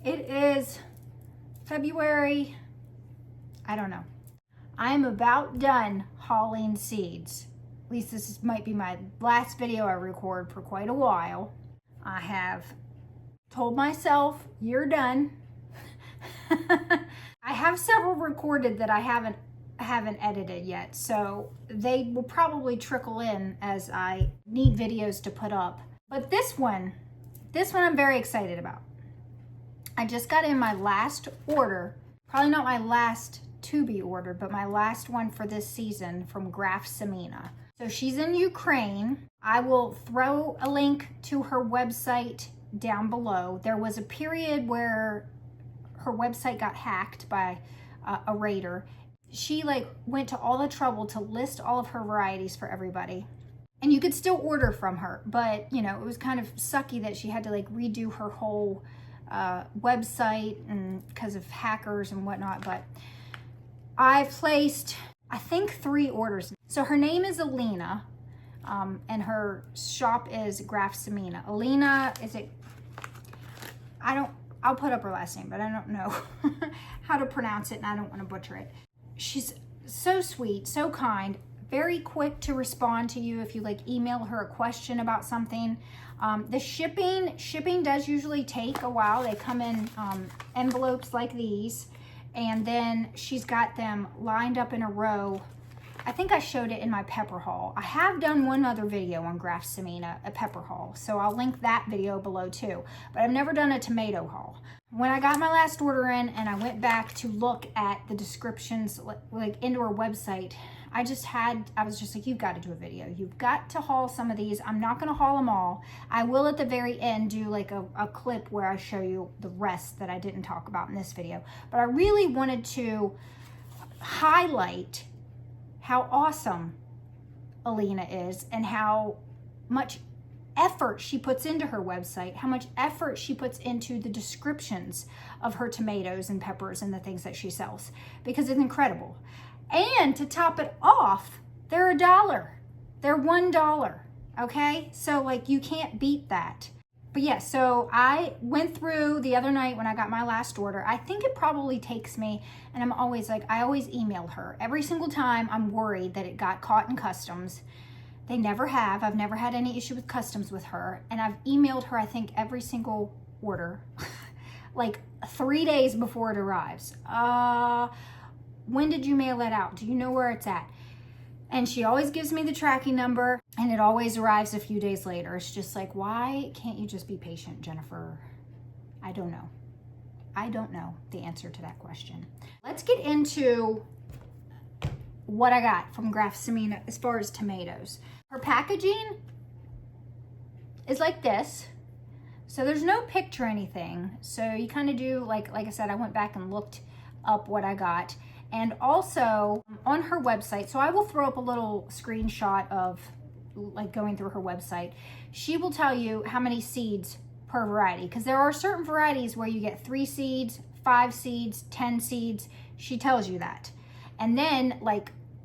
It is February, I don't know. I'm about done hauling seeds. At least this might be my last video I record for quite a while. I have told myself, you're done. I have several recorded that I haven't edited yet, so they will probably trickle in as I need videos to put up. But this one I'm very excited about. I just got in my last order, probably not my last to be ordered, but my last one for this season from Graf Semena. So she's in Ukraine. I will throw a link to her website down below. There was a period where her website got hacked by a raider. She went to all the trouble to list all of her varieties for everybody. And you could still order from her, but you know, it was kind of sucky that she had to redo her whole website and because of hackers and whatnot. But I've placed, I think, 3 orders. So her name is Alina, and her shop is Graf Semena. Alina, I'll put up her last name, but I don't know how to pronounce it and I don't want to butcher it. She's so sweet, so kind, very quick to respond to you if you email her a question about something. The shipping does usually take a while. They come in envelopes like these, and then she's got them lined up in a row. I think I showed it in my pepper haul. I have done one other video on Graf Semena, a pepper haul, so I'll link that video below too. But I've never done a tomato haul. When I got my last order in and I went back to look at the descriptions into her website, I was just like, you've got to do a video. You've got to haul some of these. I'm not going to haul them all. I will at the very end do a clip where I show you the rest that I didn't talk about in this video. But I really wanted to highlight how awesome Alina is and how much effort she puts into her website, how much effort she puts into the descriptions of her tomatoes and peppers and the things that she sells, because it's incredible. And to top it off, they're $1. They're $1, okay? So you can't beat that. But yeah, so I went through the other night when I got my last order. I think it probably takes me, and I'm always I always email her. Every single time I'm worried that it got caught in customs. They never have. I've never had any issue with customs with her. And I've emailed her, I think, every single order, 3 days before it arrives. When did you mail it out? Do you know where it's at? And she always gives me the tracking number, and it always arrives a few days later. It's just why can't you just be patient, Jennifer? I don't know. I don't know the answer to that question. Let's get into what I got from Graf Semena as far as tomatoes. Her packaging is like this. So there's no picture or anything. So you kind of do, like I said, I went back and looked up what I got. And also on her website, so I will throw up a little screenshot of going through her website. She will tell you how many seeds per variety, because there are certain varieties where you get 3 seeds, 5 seeds, 10 seeds. She tells you that. And then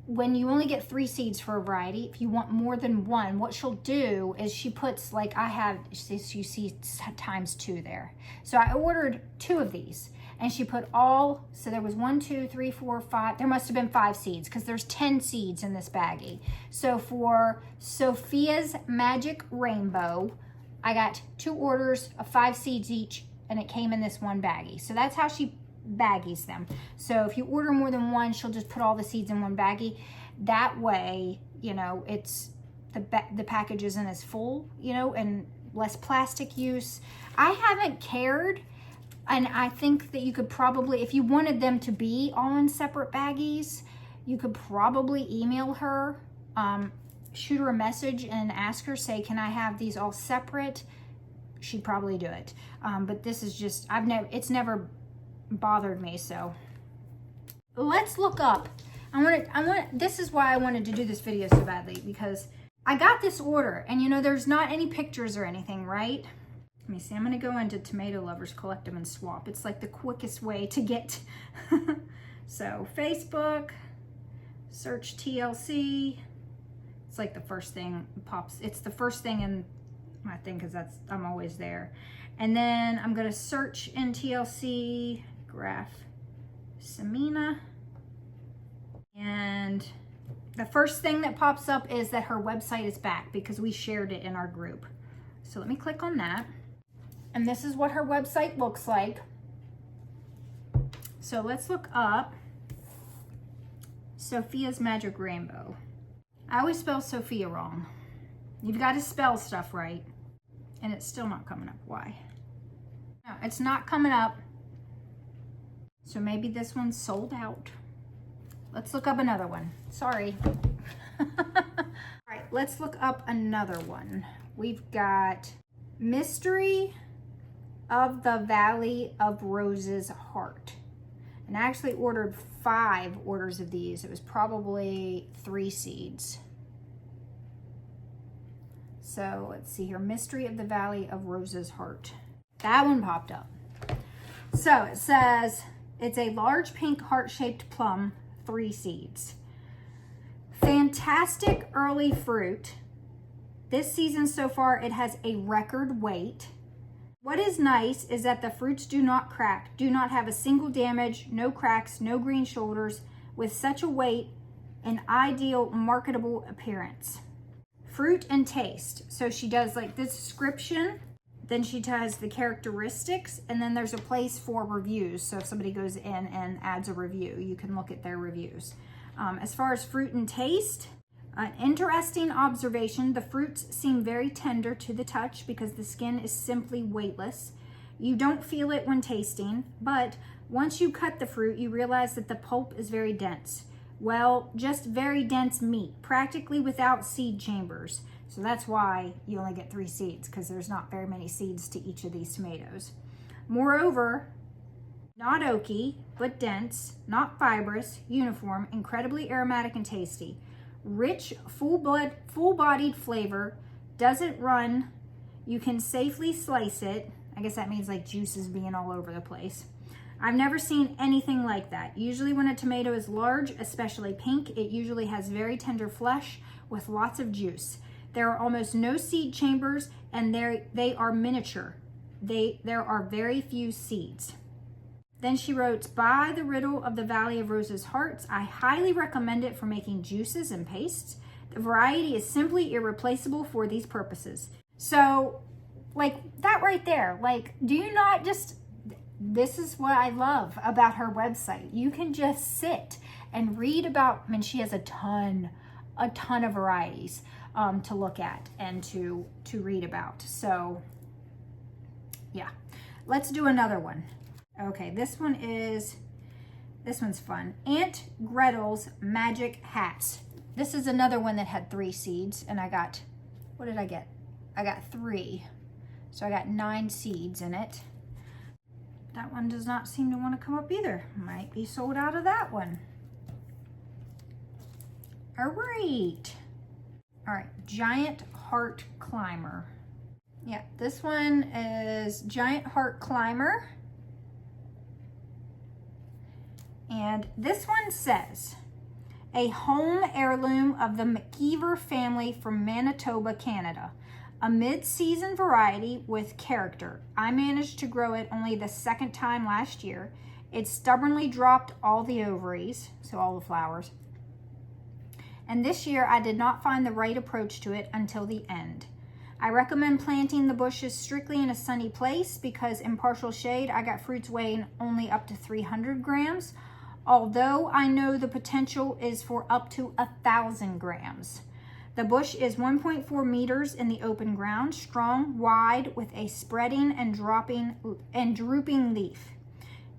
when you only get 3 seeds for a variety, if you want more than one, what she'll do is she puts you see times 2 there. So I ordered 2 of these. And she put so there was 1, 2, 3, 4, 5. There must have been 5 seeds because there's 10 seeds in this baggie. So for Sophia's Magic Rainbow, I got 2 orders of 5 seeds each, and it came in this one baggie. So that's how she baggies them. So if you order more than one, she'll just put all the seeds in one baggie. That way, it's the package isn't as full, and less plastic use. I haven't cared. And I think that you could probably, if you wanted them to be all in separate baggies, you could probably email her, shoot her a message and ask her, say, can I have these all separate? She'd probably do it. But this is just, it's never bothered me. So let's look up. This is why I wanted to do this video so badly, because I got this order and there's not any pictures or anything, right? Let me see, I'm gonna go into Tomato Lovers, Collect Them and Swap. It's the quickest way to get. So Facebook, search TLC. It's the first thing pops. It's the first thing in my thing because I'm always there. And then I'm gonna search in TLC, Graf Semena. And the first thing that pops up is that her website is back because we shared it in our group. So let me click on that. And this is what her website looks like. So let's look up Sophia's Magic Rainbow. I always spell Sophia wrong. You've got to spell stuff right. And it's still not coming up. Why? No, it's not coming up. So maybe this one's sold out. Let's look up another one. Sorry. All right, let's look up another one. We've got Mystery of the Valley of Roses Heart. And I actually ordered 5 orders of these. It was probably 3 seeds. So let's see here. Mystery of the Valley of Roses Heart. That one popped up. So it says it's a large pink heart-shaped plum, 3 seeds. Fantastic early fruit. This season so far, it has a record weight. What is nice is that the fruits do not crack, do not have a single damage, no cracks, no green shoulders, with such a weight, an ideal marketable appearance. Fruit and taste. So she does like the description, then she does the characteristics, and then there's a place for reviews. So if somebody goes in and adds a review, you can look at their reviews. As far as fruit and taste, an interesting observation, the fruits seem very tender to the touch because the skin is simply weightless. You don't feel it when tasting, but once you cut the fruit, you realize that the pulp is very dense. Well, just very dense meat, practically without seed chambers. So that's why you only get 3 seeds, because there's not very many seeds to each of these tomatoes. Moreover, not oaky, but dense, not fibrous, uniform, incredibly aromatic and tasty. Rich, full-bodied flavor, doesn't run. You can safely slice it. I guess that means like juices being all over the place. I've never seen anything like that. Usually when a tomato is large, especially pink, it usually has very tender flesh with lots of juice. There are almost no seed chambers, and they are miniature. There are very few seeds. Then she wrote, by the riddle of the Valley of Roses Hearts, I highly recommend it for making juices and pastes. The variety is simply irreplaceable for these purposes. So, like, that right there, like, do you not just, this is what I love about her website. You can just sit and read about, I mean, she has a ton of varieties to look at and to read about. So, yeah. Let's do another one. Okay, this one's fun. Aunt Gretel's Magic Hats. This is another one that had 3 seeds, and I got, what did I get? I got 3. So I got 9 seeds in it. That one does not seem to want to come up either. Might be sold out of that one. All right. All right, Giant Heart Climber. Yeah, this one is Giant Heart Climber. And this one says, a home heirloom of the McKeever family from Manitoba, Canada. A mid-season variety with character. I managed to grow it only the 2nd time last year. It stubbornly dropped all the ovaries, so all the flowers. And this year I did not find the right approach to it until the end. I recommend planting the bushes strictly in a sunny place because in partial shade I got fruits weighing only up to 300 grams. Although I know the potential is for up to 1,000 grams. The bush is 1.4 meters in the open ground, strong, wide, with a spreading and drooping leaf.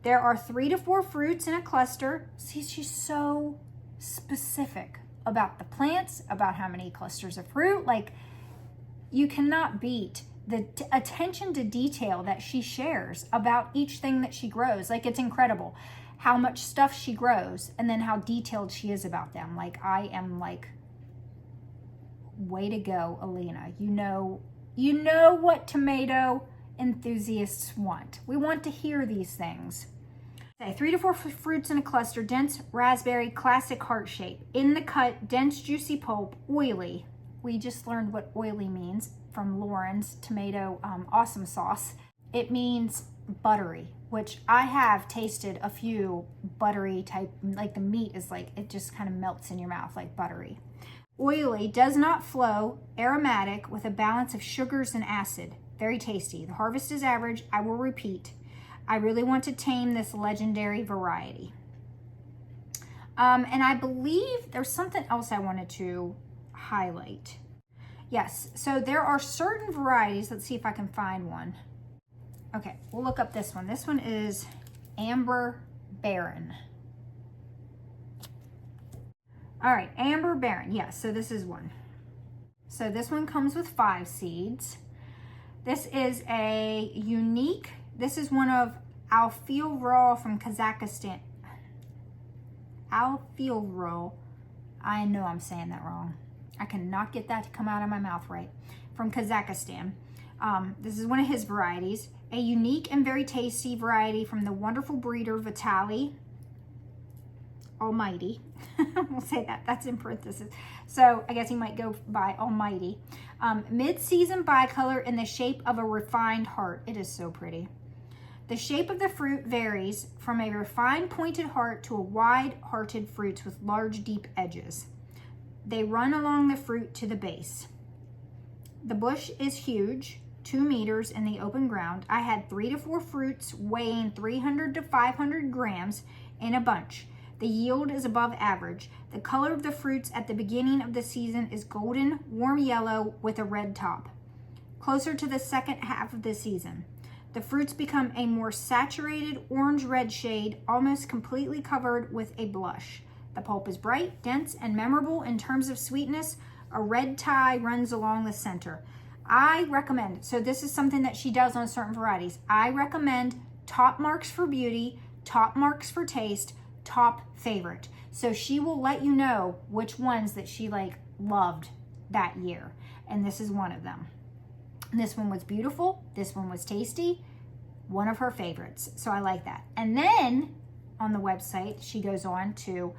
There are 3 to 4 fruits in a cluster. See, she's so specific about the plants, about how many clusters of fruit. Like, you cannot beat the attention to detail that she shares about each thing that she grows. Like, it's incredible how much stuff she grows and then how detailed she is about them. Like, I am like, way to go, Alina. You know what tomato enthusiasts want. We want to hear these things. Okay, 3 to 4 fruits in a cluster, dense raspberry, classic heart shape. In the cut, dense juicy pulp, oily. We just learned what oily means from Lauren's tomato awesome sauce. it means buttery, which I have tasted a few buttery type, like the meat is like, it just kind of melts in your mouth like buttery. Oily, does not flow, aromatic with a balance of sugars and acid. Very tasty. The harvest is average. I will repeat. I really want to tame this legendary variety. And I believe there's something else I wanted to highlight. Yes, so there are certain varieties. Let's see if I can find one. Okay, we'll look up this one. This one is Amber Baron. All right, Amber Baron. Yes, so this is one. So this one comes with 5 seeds. This is a unique, this is one of Alfil from Kazakhstan. Alfil, I know I'm saying that wrong. I cannot get that to come out of my mouth right. From Kazakhstan. This is one of his varieties. A unique and very tasty variety from the wonderful breeder Vitali Almighty. We'll say that, that's in parentheses. So I guess he might go by Almighty. Mid-season bicolor in the shape of a refined heart. It is so pretty. The shape of the fruit varies from a refined pointed heart to a wide-hearted fruits with large deep edges. They run along the fruit to the base. The bush is huge, 2 meters in the open ground. I had 3 to 4 fruits weighing 300 to 500 grams in a bunch. The yield is above average. The color of the fruits at the beginning of the season is golden, warm yellow with a red top. Closer to the second half of the season, the fruits become a more saturated orange-red shade, almost completely covered with a blush. The pulp is bright, dense, and memorable in terms of sweetness. A red tie runs along the center. I recommend, so this is something that she does on certain varieties. I recommend top marks for beauty, top marks for taste, top favorite. So she will let you know which ones that she like loved that year. And this is one of them. This one was beautiful. This one was tasty. One of her favorites. So I like that. And then on the website, she goes on to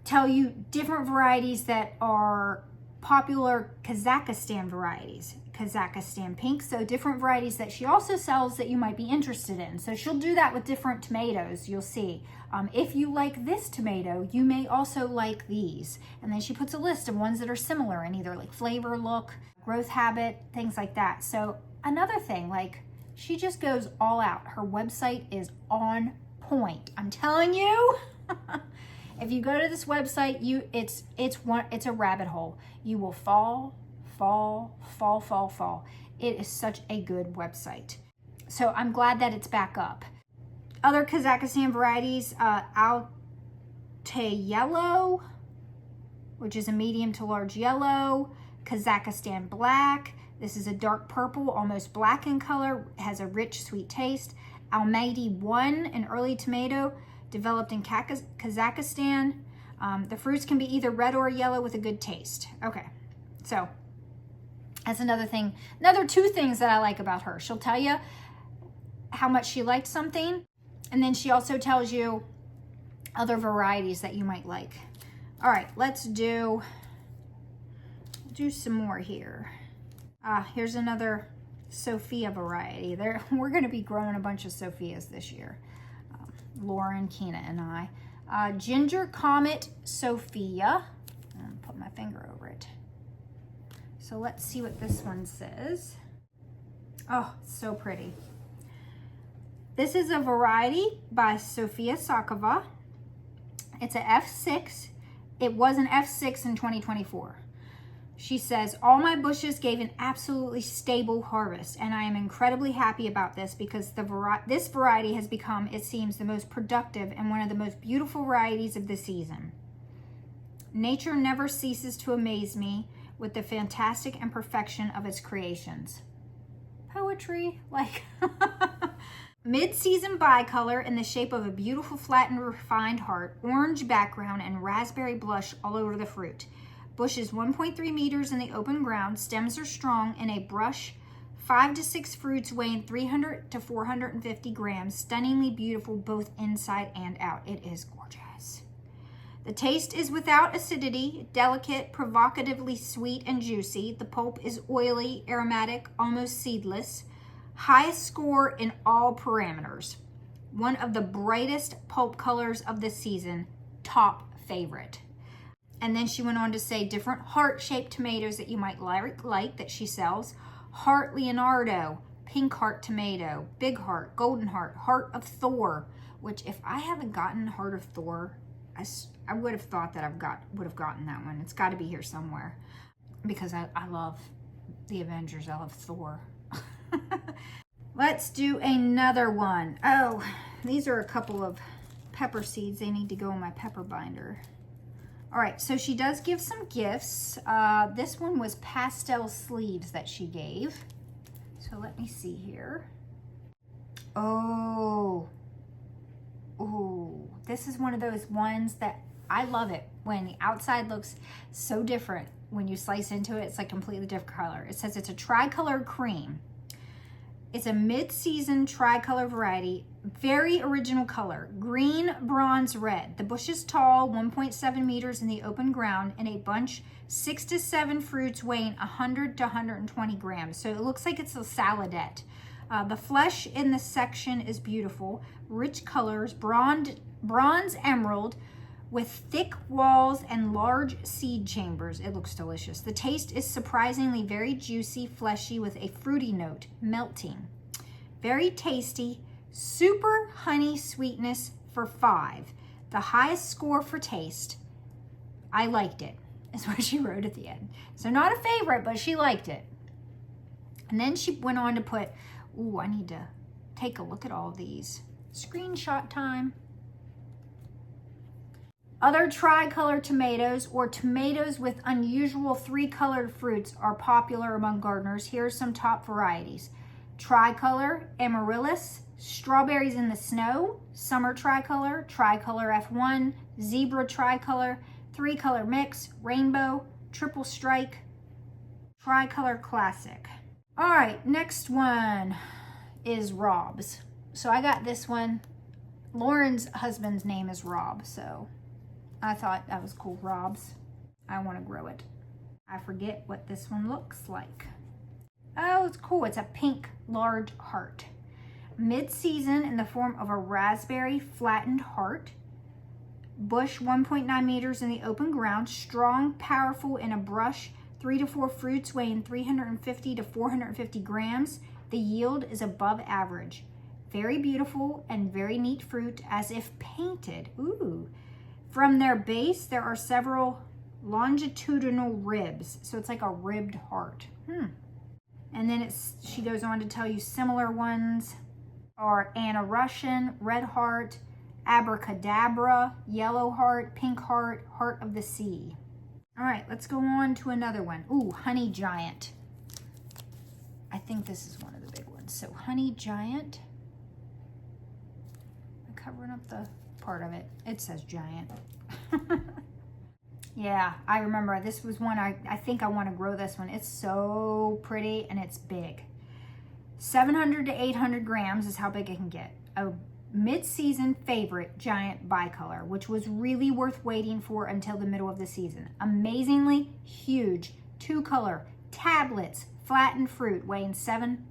tell you different varieties that are popular Kazakhstan varieties. Kazakhstan pink, so different varieties that she also sells that you might be interested in. So she'll do that with different tomatoes, you'll see. If you like this tomato, you may also like these. And then she puts a list of ones that are similar in either like flavor, look, growth habit, things like that. So another thing, like she just goes all out. Her website is on point. I'm telling you. If you go to this website, it's a rabbit hole. You will fall. It is such a good website. So I'm glad that it's back up. Other Kazakhstan varieties, Alte Yellow, which is a medium to large yellow. Kazakhstan Black. This is a dark purple, almost black in color. It has a rich, sweet taste. Almighty 1, an early tomato, developed in Kazakhstan. The fruits can be either red or yellow with a good taste. Okay, so that's another thing. Another 2 things that I like about her. She'll tell you how much she liked something, and then she also tells you other varieties that you might like. All right, let's do some more here. Here's another Sophia variety. We're going to be growing a bunch of Sophias this year. Lauren, Keena, and I. Ginger Comet Sophia. I'll put my finger over it. So let's see what this one says. Oh, so pretty. This is a variety by Sofia Sakova. It's a F6. It was an F6 in 2024. She says, all my bushes gave an absolutely stable harvest, and I am incredibly happy about this because this variety has become, it seems, the most productive and one of the most beautiful varieties of the season. Nature never ceases to amaze me with the fantastic and perfection of its creations. Poetry, like... Mid-season bicolor in the shape of a beautiful flattened refined heart, orange background, and raspberry blush all over the fruit. Bush is 1.3 meters in the open ground. Stems are strong in a brush. 5 to 6 fruits weighing 300 to 450 grams. Stunningly beautiful both inside and out. It is gorgeous. The taste is without acidity, delicate, provocatively sweet and juicy. The pulp is oily, aromatic, almost seedless. Highest score in all parameters. One of the brightest pulp colors of the season. Top favorite. And then she went on to say different heart-shaped tomatoes that you might like that she sells. Heart Leonardo, pink heart tomato, big heart, golden heart, heart of Thor, which if I haven't gotten heart of Thor, I would have thought that would have gotten that one. It's got to be here somewhere because I love the Avengers. I love Thor. Let's do another one. Oh, these are a couple of pepper seeds. They need to go in my pepper binder. All right, so she does give some gifts. This one was pastel sleeves that she gave. So let me see here. Oh, this is one of those ones that I love it when the outside looks so different. When you slice into it, it's like completely different color. It says it's a tricolor cream. It's a mid-season tricolor variety. Very original color. Green, bronze, red. The bush is tall, 1.7 meters in the open ground, and a bunch 6 to 7 fruits weighing 100 to 120 grams. So it looks like it's a saladette. The flesh in this section is beautiful. Rich colors, bronze emerald, with thick walls and large seed chambers. It looks delicious. The taste is surprisingly very juicy, fleshy, with a fruity note, melting. Very tasty, super honey sweetness for 5. The highest score for taste. I liked it, is what she wrote at the end. So not a favorite, but she liked it. And then she went on to put, I need to take a look at all these. Screenshot time. Other tricolor tomatoes or tomatoes with unusual 3-colored fruits are popular among gardeners. Here are some top varieties. Tricolor, amaryllis, strawberries in the snow, summer tricolor, tricolor F1, zebra tricolor, 3-color mix, rainbow, triple strike, tricolor classic. All right, next one is Rob's. So I got this one. Lauren's husband's name is Rob, so I thought that was cool. Rob's. I want to grow it. I forget what this one looks like. Oh, it's cool. It's a pink large heart. Mid-season in the form of a raspberry flattened heart. Bush 1.9 meters in the open ground. Strong, powerful in a brush. 3 to 4 fruits weighing 350 to 450 grams. The yield is above average. Very beautiful and very neat fruit, as if painted. Ooh. From their base, there are several longitudinal ribs. So it's like a ribbed heart. And then she goes on to tell you similar ones are Anna Russian, red heart, abracadabra, yellow heart, pink heart, heart of the sea. All right, let's go on to another one. Ooh, honey giant. I think this is one of the big ones. So honey giant. I'm covering up the part of it. It says giant. Yeah, I remember this was one I think I want to grow this one. It's so pretty and it's big. 700 to 800 grams is how big it can get. A mid-season favorite, giant bicolor, which was really worth waiting for until the middle of the season. Amazingly huge 2-color tablets, flattened fruit weighing 7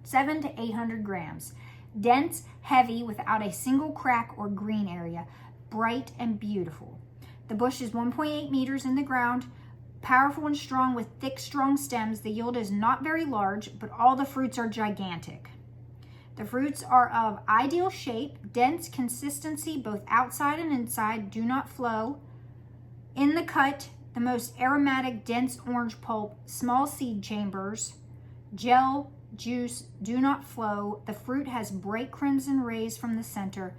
to 800 grams. Dense, heavy, without a single crack or green area. Bright and beautiful. The bush is 1.8 meters in the ground. Powerful and strong with thick, strong stems. The yield is not very large, but all the fruits are gigantic. The fruits are of ideal shape, dense consistency, both outside and inside, do not flow. In the cut, the most aromatic, dense orange pulp, small seed chambers, gel, juice, do not flow. The fruit has bright crimson rays from the center.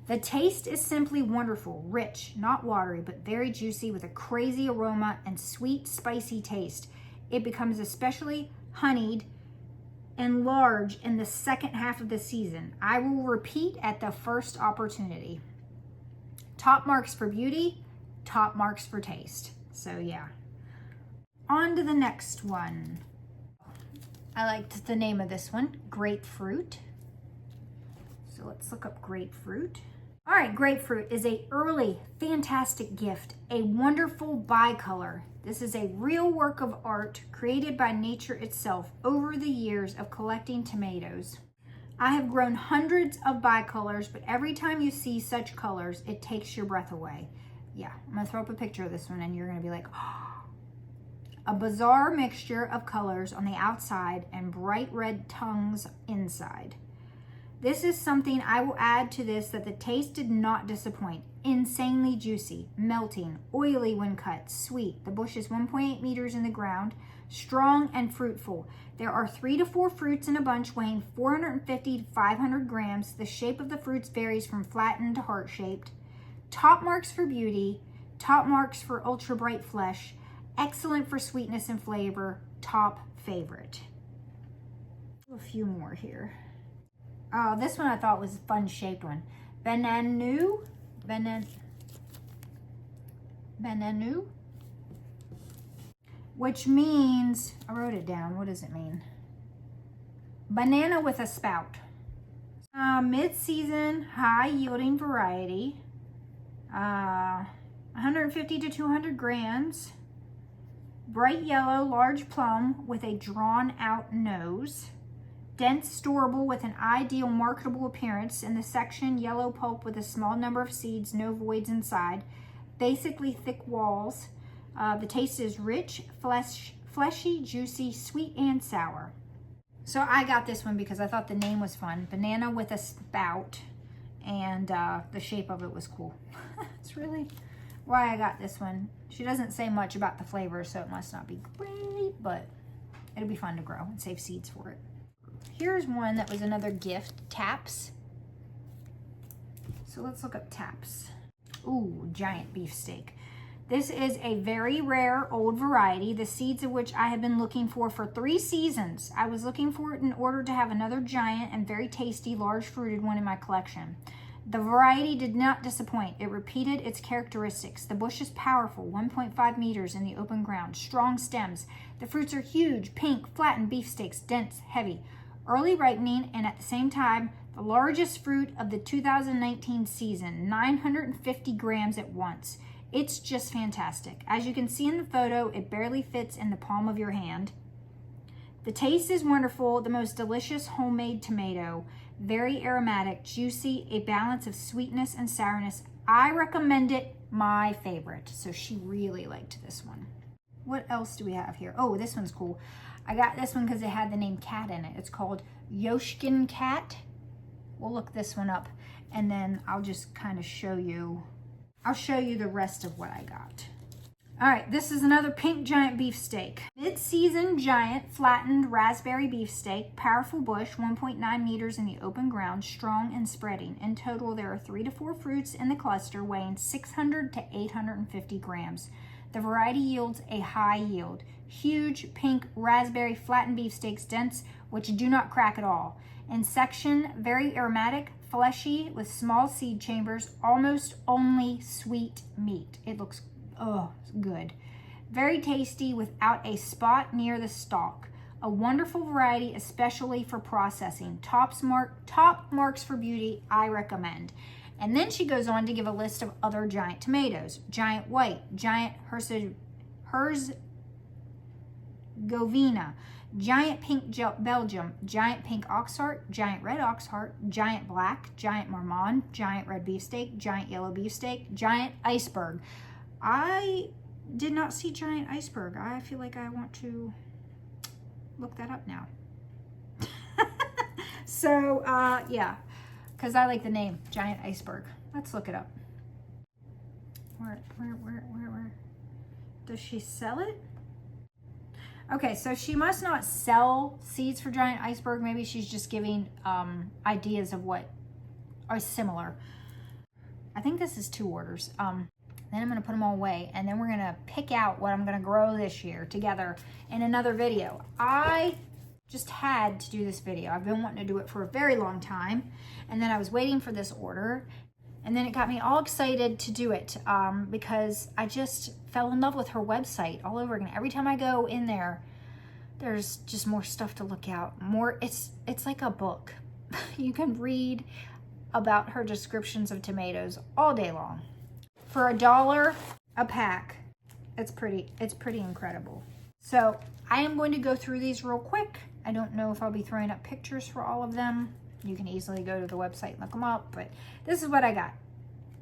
The taste is simply wonderful, rich, not watery, but very juicy with a crazy aroma and sweet, spicy taste. It becomes especially honeyed and large in the second half of the season. I will repeat at the first opportunity. Top marks for beauty, top marks for taste. So yeah. On to the next one. I liked the name of this one, grapefruit. So let's look up grapefruit. All right, grapefruit is a early, fantastic gift, a wonderful bicolor. This is a real work of art created by nature itself over the years of collecting tomatoes. I have grown hundreds of bicolors, but every time you see such colors, it takes your breath away. Yeah, I'm gonna throw up a picture of this one and you're gonna be like, oh. A bizarre mixture of colors on the outside and bright red tongues inside. This is something I will add to this, that the taste did not disappoint. Insanely juicy, melting, oily when cut, sweet. The bush is 1.8 meters in the ground, strong and fruitful. There are 3 to 4 fruits in a bunch weighing 450 to 500 grams. The shape of the fruits varies from flattened to heart-shaped. Top marks for beauty, top marks for ultra bright flesh, excellent for sweetness and flavor, top favorite. A few more here. Oh, this one I thought was a fun shaped one. Bananu, which means, I wrote it down, what does it mean? Banana with a spout. Mid-season, high-yielding variety. 150 to 200 grams. Bright yellow, large plum with a drawn-out nose. Dense, storable with an ideal marketable appearance. In the section, yellow pulp with a small number of seeds, no voids inside. Basically thick walls. The taste is rich, fleshy, juicy, sweet, and sour. So I got this one because I thought the name was fun. Banana with a spout, and the shape of it was cool. That's really why I got this one. She doesn't say much about the flavor, so it must not be great, but it'll be fun to grow and save seeds for it. Here's one that was another gift, taps. So let's look up taps. Ooh, giant beefsteak. This is a very rare old variety, the seeds of which I have been looking for 3 seasons. I was looking for it in order to have another giant and very tasty, large fruited one in my collection. The variety did not disappoint. It repeated its characteristics. The bush is powerful, 1.5 meters in the open ground, strong stems. The fruits are huge, pink, flattened beefsteaks, dense, heavy. Early ripening, and at the same time, the largest fruit of the 2019 season, 950 grams at once. It's just fantastic. As you can see in the photo, it barely fits in the palm of your hand. The taste is wonderful, the most delicious homemade tomato. Very aromatic, juicy, a balance of sweetness and sourness. I recommend it, my favorite. So she really liked this one. What else do we have here? Oh, this one's cool. I got this one because it had the name cat in it. It's called Yoshkin cat. We'll look this one up and then I'll just kind of show you. I'll show you the rest of what I got. All right, this is another pink giant beefsteak. Mid-season giant flattened raspberry beefsteak, powerful bush, 1.9 meters in the open ground, strong and spreading. In total, there are 3 to 4 fruits in the cluster weighing 600 to 850 grams. The variety yields a high yield. Huge pink raspberry flattened beefsteaks, dense, which do not crack at all. In section, very aromatic, fleshy, with small seed chambers, almost only sweet meat. It looks, oh, good. Very tasty without a spot near the stalk. A wonderful variety, especially for processing. Top marks for beauty, I recommend. And then she goes on to give a list of other giant tomatoes. Giant white, giant Herzegovina, giant pink Belgium, giant pink oxheart, giant red oxheart, giant black, giant marmande, giant red beefsteak, giant yellow beefsteak, giant iceberg. I did not see giant iceberg. I feel like I want to look that up now. So, yeah. Because I like the name, giant iceberg. Let's look it up. Where? Does she sell it? Okay, so she must not sell seeds for giant iceberg. Maybe she's just giving ideas of what are similar. I think this is 2 orders. Then I'm gonna put them all away, and then we're gonna pick out what I'm gonna grow this year together in another video. I just had to do this video. I've been wanting to do it for a very long time, and then I was waiting for this order, and then it got me all excited to do it because I just fell in love with her website all over again. Every time I go in there, there's just more stuff to look out. More, it's like a book. You can read about her descriptions of tomatoes all day long. For $1 a pack, it's pretty incredible. So I am going to go through these real quick. I don't know if I'll be throwing up pictures for all of them. You can easily go to the website and look them up, but this is what I got.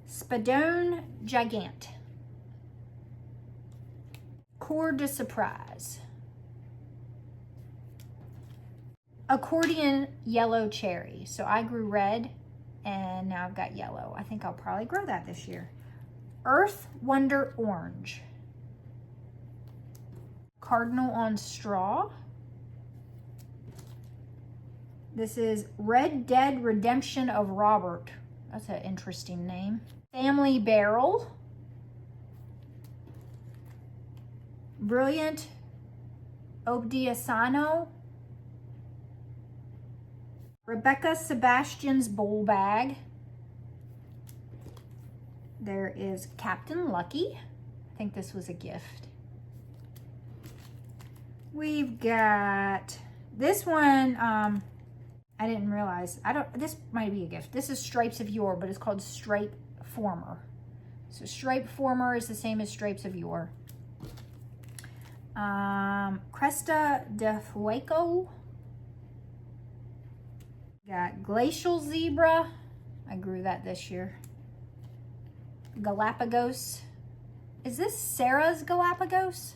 Spadone Gigant. Cour de Surprise. Accordion Yellow Cherry. So I grew red and now I've got yellow. I think I'll probably grow that this year. Earth Wonder Orange. Cardinal on Straw. This is Red Dead Redemption of Robert. That's an interesting name. Family Barrel. Brilliant Obdiasano. Rebecca Sebastian's Bowl Bag. There is Captain Lucky. I think this was a gift. We've got this one, I didn't realize. This might be a gift. This is Stripes of Yore, but it's called Stripe Former. So Stripe Former is the same as Stripes of Yore. Cresta de Fuego. Got Glacial Zebra. I grew that this year. Galapagos. Is this Sarah's Galapagos?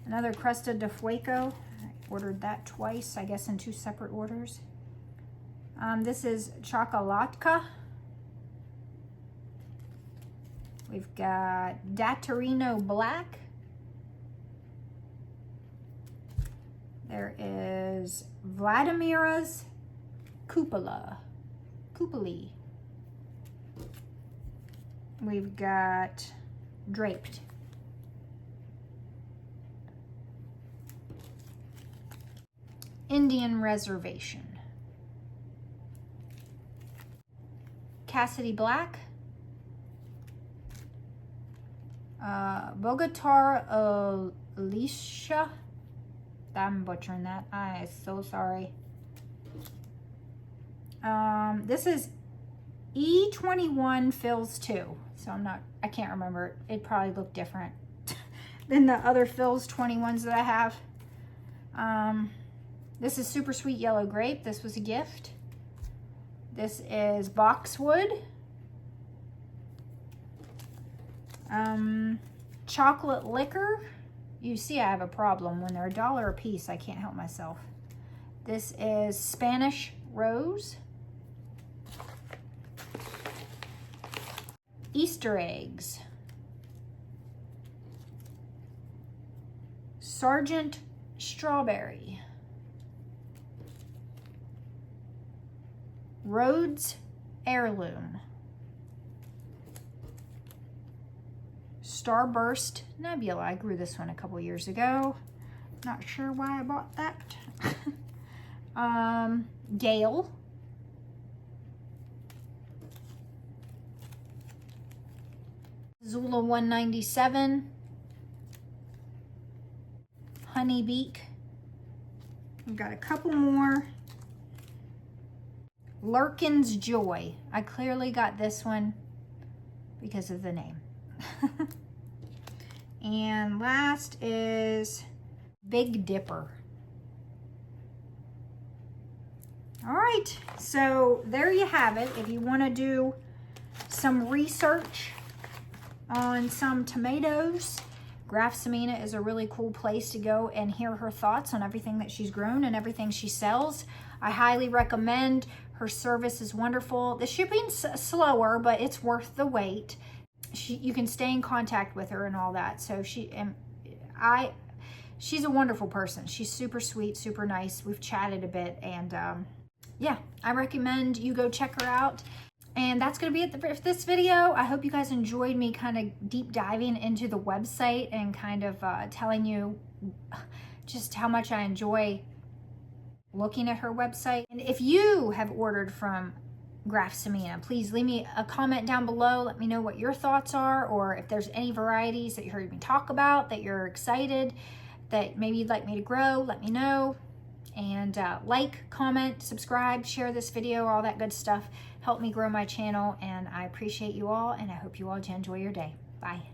Another Cresta de Fuego. I ordered that twice, I guess in 2 separate orders. This is Chocolatka. We've got Daterino Black. There is Vladimira's Cupola. Cupoli. We've got Draped. Indian Reservation. Cassidy Black. Bogota Alicia. I'm butchering that. I'm so sorry. This is E21 Fills 2. So I can't remember. It probably looked different than the other Fills 21s that I have. This is Super Sweet Yellow Grape. This was a gift. This is Boxwood. Chocolate Liquor. You see I have a problem. When they're $1 a piece, I can't help myself. This is Spanish Rose. Easter Eggs. Sergeant Strawberry. Rhodes Heirloom. Starburst Nebula. I grew this one a couple years ago. Not sure why I bought that. Gale. Zula 197. Honeybeak. We've got a couple more. Lurkin's Joy. I clearly got this one because of the name. And last is Big Dipper. All right, so there you have it. If you want to do some research on some tomatoes, Graf Semena is a really cool place to go and hear her thoughts on everything that she's grown and everything she sells. I highly recommend. Her service is wonderful. The shipping's slower, but it's worth the wait. You can stay in contact with her and all that. So she's a wonderful person. She's super sweet, super nice. We've chatted a bit, and yeah, I recommend you go check her out. And that's going to be it for this video. I hope you guys enjoyed me kind of deep diving into the website and kind of telling you just how much I enjoy looking at her website. And if you have ordered from Graf Semena, please leave me a comment down below. Let me know what your thoughts are, or if there's any varieties that you heard me talk about that you're excited, that maybe you'd like me to grow, let me know. And like, comment, subscribe, share this video, all that good stuff. Help me grow my channel, and I appreciate you all, and I hope you all enjoy your day. Bye.